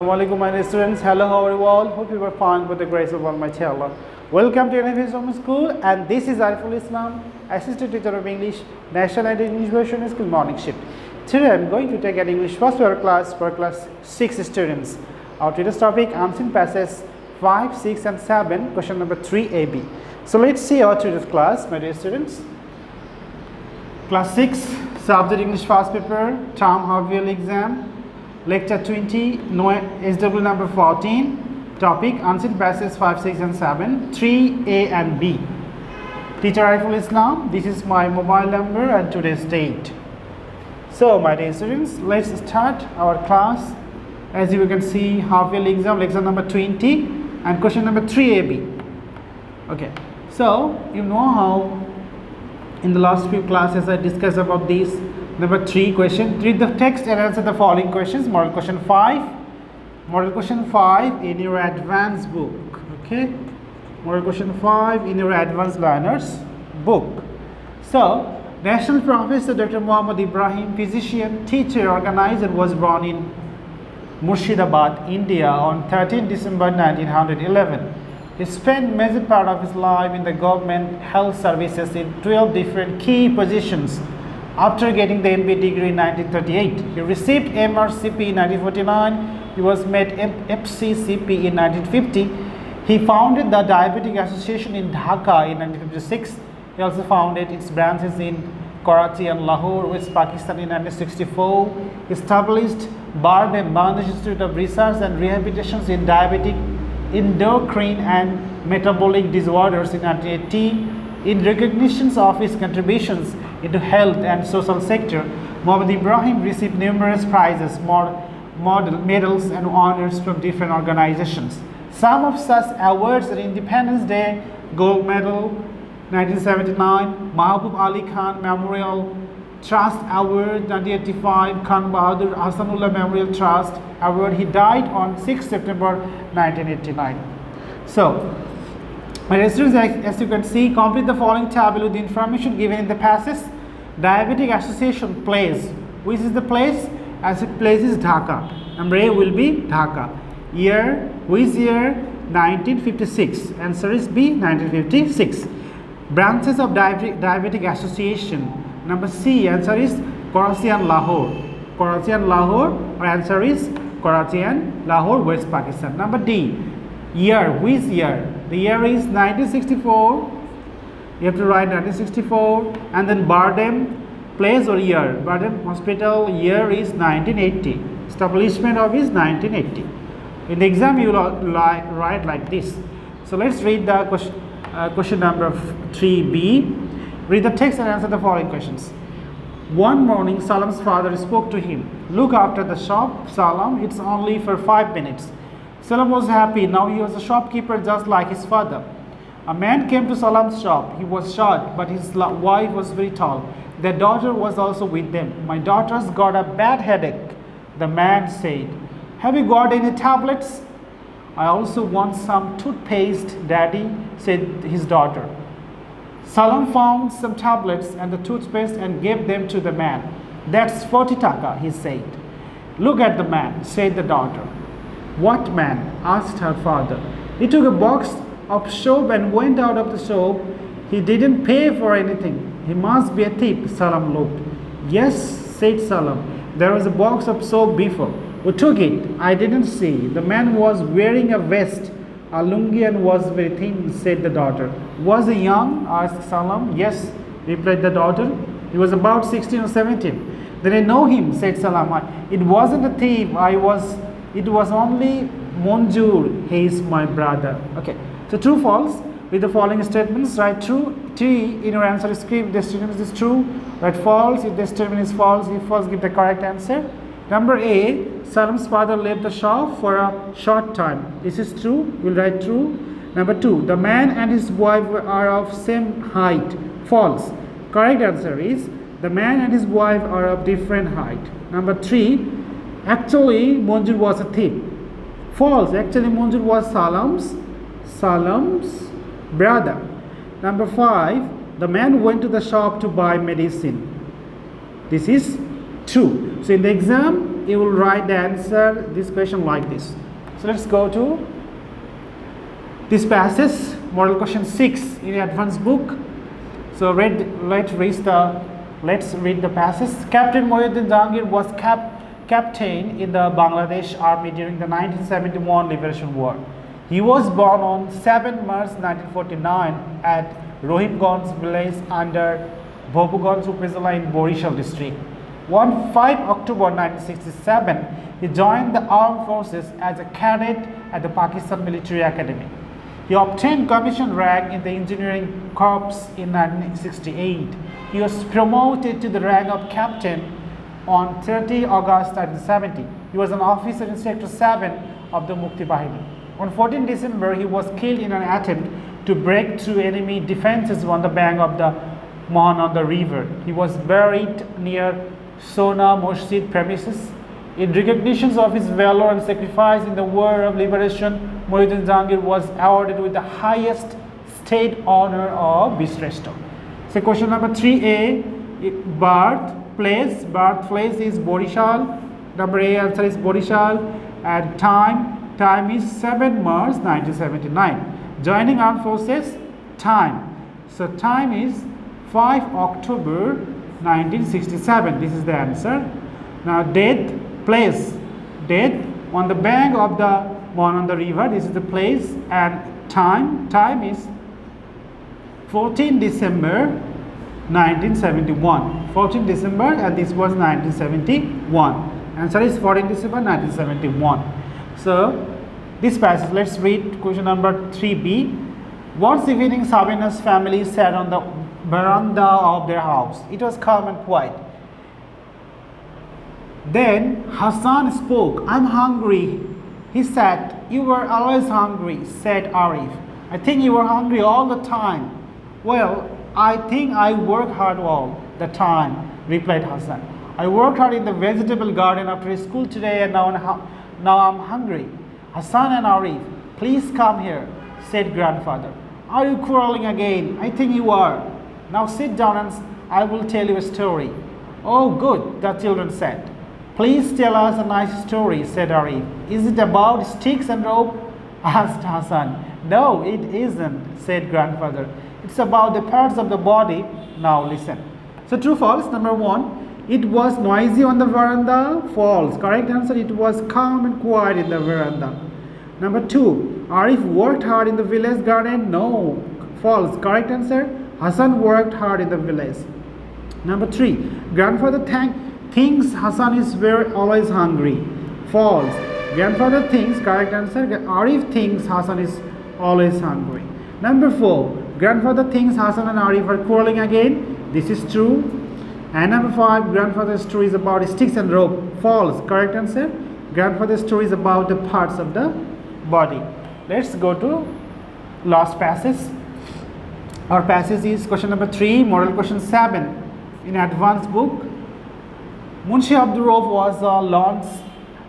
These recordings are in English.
Assalamualaikum my dear students. Hello, how are you all? Hope you were fine with the grace of Almighty Allah. Welcome to Ariful Home School, and this is Ariful Islam, Assistant Teacher of English, National and English Version School Morning Shift. Today I am going to take an English first year class for class 6 students. Our today's topic, unseen passages 5, 6 and 7, question number 3AB. So let's see our today's class, my dear students. Class 6, subject English first paper, term half-yearly exam. Lecture 20, SW number 14, topic unseen passages 5, 6 and 7, 3A and B. Teacher Ariful Islam, this is my mobile number and today's date. So my dear students, let's start our class. As you can see, half-yearly exam, lecture number 20 and question number 3AB. Okay, so you know how in the last few classes I discussed about this. Number 3 question, read the text and answer the following questions. Model question 5 in your advanced book. Okay, model question 5 in your advanced learners book. So National Professor Dr. Muhammad Ibrahim, physician, teacher, organizer, was born in Murshidabad, India on 13 December 1911. He spent major part of his life in the government health services in 12 different key positions. After getting the MBA degree in 1938, he received MRCP in 1949. He was made FCCP in 1950. He founded the Diabetic Association in Dhaka in 1956. He also founded its branches in Karachi and Lahore, West Pakistan in 1964. He established Bardem, Bangladesh Institute of Research and Rehabilitation in Diabetic, Endocrine and Metabolic Disorders in 1980. In recognition of his contributions into health and social sector, Muhammad Ibrahim received numerous prizes, medals and honors from different organizations. Some of such awards are Independence Day Gold Medal 1979, Mahbub Ali Khan Memorial Trust Award 1985, Khan Bahadur Hasanullah Memorial Trust Award. He died on 6 September 1989. So, my dear students, as you can see, complete the following table with the information given in the passage. Diabetic Association place. Which is the place? As it place is Dhaka. Number A will be Dhaka. Year, which year? 1956. Answer is B, 1956. Branches of Diabetic Association. Number C, answer is Karachi and Lahore. Karachi and Lahore, or answer is Karachi and Lahore, West Pakistan. Number D, year, which year? The year is 1964. You have to write 1964, and then Bardem place or year. Bardem Hospital year is 1980. Establishment of is 1980. In the exam you will write like this. So let's read the question number 3B. Read the text and answer the following questions. One morning, Salam's father spoke to him. Look after the shop, Salam. It's only for 5 minutes. Salam was happy. Now he was a shopkeeper just like his father. A man came to Salam's shop. He was short, but his wife was very tall. Their daughter was also with them. My daughter's got a bad headache, the man said. Have you got any tablets? I also want some toothpaste, Daddy, said his daughter. Salam found some tablets and the toothpaste and gave them to the man. That's 40 taka, he said. Look at the man, said the daughter. What man? Asked her father. He took a box of soap and went out of the shop. He didn't pay for anything. He must be a thief, Salam looked. Yes, said Salam. There was a box of soap before. Who took it? I didn't see. The man was wearing a vest, a lungi, and was very thin, said the daughter. Was he young? Asked Salam. Yes, replied the daughter. He was about 16 or 17. Then I know him, said Salam. It wasn't a thief. It was only Monjur. He is my brother. Okay. So true, false. With the following statements, write true. T in your answer script. If the statement is true, write false. If the statement is false, if false, give the correct answer. Number A, Salam's father left the shop for a short time. This is true. We'll write true. Number 2, the man and his wife are of same height. False. Correct answer is the man and his wife are of different height. Number 3, actually Monjur was a thief. False. Actually Monjur was Salam's brother. Number 5, the man went to the shop to buy medicine. This is true. So in the exam you will write the answer this question like this. So let's go to this passage, model question 6 in the advanced book. So let's read the passage. Captain Mohyuddin Jahangir was captain in the Bangladesh Army during the 1971 Liberation War. He was born on 7 March 1949 at Rohimganj village under Bhobuganj Upazila in Borishal district. On 5 October 1967, he joined the armed forces as a cadet at the Pakistan Military Academy. He obtained commission rank in the engineering corps in 1968. He was promoted to the rank of captain on 30 August 1970. He was an officer in Sector 7 of the Mukti Bahini. On 14 December, he was killed in an attempt to break through enemy defenses on the bank of the Mahananda River. He was buried near Sona Masjid premises. In recognition of his valor and sacrifice in the War of Liberation, Mohyuddin Jahangir was awarded with the highest state honor of Visreshta. So question number 3A, birthplace is Borishal. Number A answer is Borishal, and time is 7 March 1979. Joining armed forces, time. So time is 5 October 1967. This is the answer. Now death, place, death on the bank of the Mahananda River. This is the place, and time is 14 December 1971. 14 December, and this was 1971. Answer is 14 December 1971. So this passage, let's read question number 3B. Once evening, Sabina's family sat on the veranda of their house. It was calm and quiet. Then Hassan spoke. I'm hungry. He said, you were always hungry, said Arif. I think you were hungry all the time. Well, I think I work hard all the time, replied Hassan. I worked hard in the vegetable garden after school today, and now I'm hungry. Hassan and Arif, please come here, said grandfather. Are you quarreling again? I think you are. Now sit down and I will tell you a story. Oh, good, the children said. Please tell us a nice story, said Arif. Is it about sticks and rope? Asked Hassan. No, it isn't, said grandfather. It's about the parts of the body. Now listen. So true, false. Number 1, it was noisy on the veranda. False. Correct answer, it was calm and quiet in the veranda. Number 2, Arif worked hard in the village garden. No. False. Correct answer, Hassan worked hard in the village. Number 3, grandfather thinks Hassan is always hungry. False. Grandfather thinks, correct answer, Arif thinks Hassan is always hungry. Number 4, grandfather thinks Hassan and Arif are quarreling again. This is true. And number 5, grandfather's story is about sticks and rope. False. Correct answer, grandfather's story is about the parts of the body. Let's go to last passage. Our passage is question number 3, model question 7 in advanced book. Munshi Abdul Rauf was a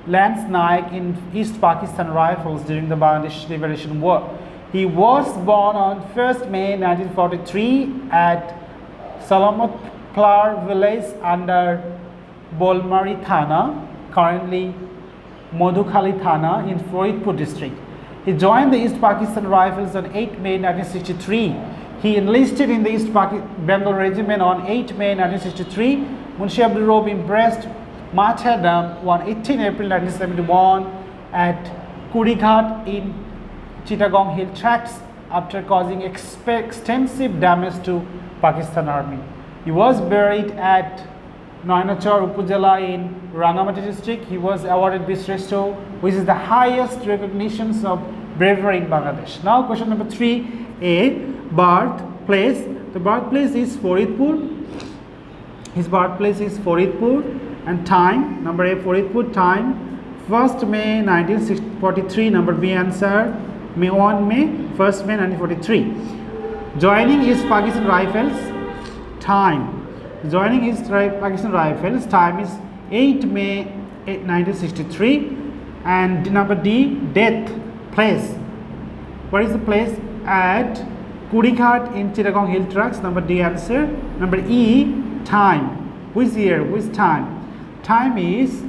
Lance Naik in East Pakistan Rifles during the Bangladesh Liberation War. He was born on 1st May 1943 at Salamatplar village under Bolmari Thana, currently Madhukhali Thana in Faridpur district. He joined the East Pakistan Rifles on 8 May 1963. He enlisted in the East Bengal Regiment on 8 May 1963. Munshi Abdul Rauf impressed martyrdom on 18 April 1971 at Kurighat in Chittagong Hill Tracts after causing extensive damage to Pakistan Army. He was buried at Nainachar Upazila in Rangamati district. He was awarded Visreshta, which is the highest recognition of bravery in Bangladesh. Now question number 3A, birthplace. The birthplace is Faridpur. His birthplace is Faridpur. And time, number A, Faridpur, time 1st May 1943. Number B answer, 1 May 1st May 1943. Joining is Pakistan Rifles. Time, joining is Pakistan Rifles. Time is 8 May 1963. And number D, death, place. What is the place? At Kurighat in Chittagong Hill Tracts. Number D answer. Number E, time. Which year? Which time? Time is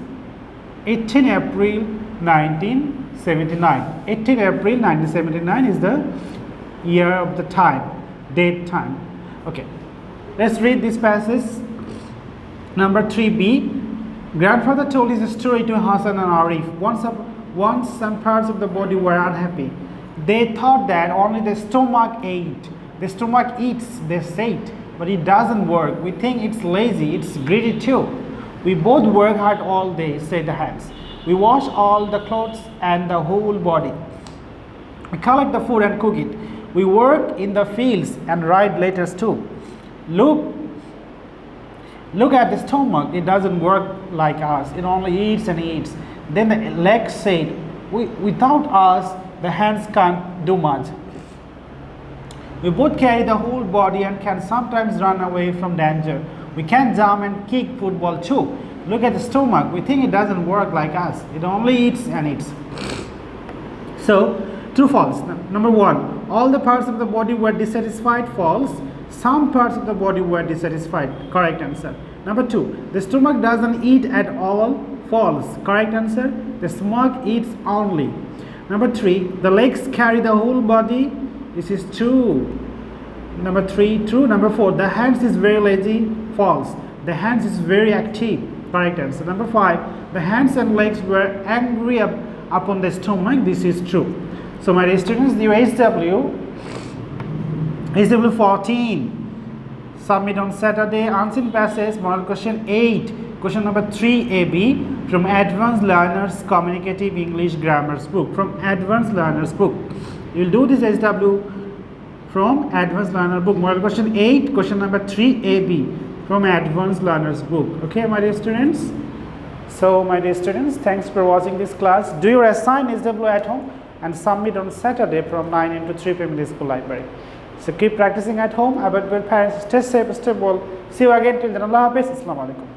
18 April 1979. 18 April 1979 is the year of the time, date time. Okay, let's read this passage. Number 3b. Grandfather told his story to Hassan and Arif. Once some parts of the body were unhappy. They thought that only the stomach ate. The stomach eats, they said, but it doesn't work. We think it's lazy, it's greedy too. We both work hard all day, said the hands. We wash all the clothes and the whole body. We collect the food and cook it. We work in the fields and write letters too. Look at the stomach, it doesn't work like us. It only eats and eats. Then the legs said, without us, the hands can't do much. We both carry the whole body and can sometimes run away from danger. We can jump and kick football too. Look at the stomach, we think it doesn't work like us. It only eats and eats. So, true, false. Number 1, all the parts of the body were dissatisfied. False. Some parts of the body were dissatisfied. Correct answer. Number 2, the stomach doesn't eat at all. False. Correct answer. The stomach eats only. Number 3, the legs carry the whole body. This is true. Number 3, true. Number 4, the hands is very lazy. False. The hands is very active. Correct answer. Number 5, the hands and legs were angry upon the stomach. This is true. So my dear students, the SW 14. Submit on Saturday. Unseen passage. Model question 8. Question number 3AB from Advanced Learners Communicative English Grammar's book. From Advanced Learners book. You will do this SW from Advanced Learner book. Model question 8. Question number 3AB from Advanced Learners book. Okay, my dear students. So, my dear students, thanks for watching this class. Do your assign SW at home and submit on Saturday from 9 AM to 3 PM in the school library. So keep practicing at home. About parents, stay safe, stay well. See you again till then. Allah Hafiz. Assalamu alaikum.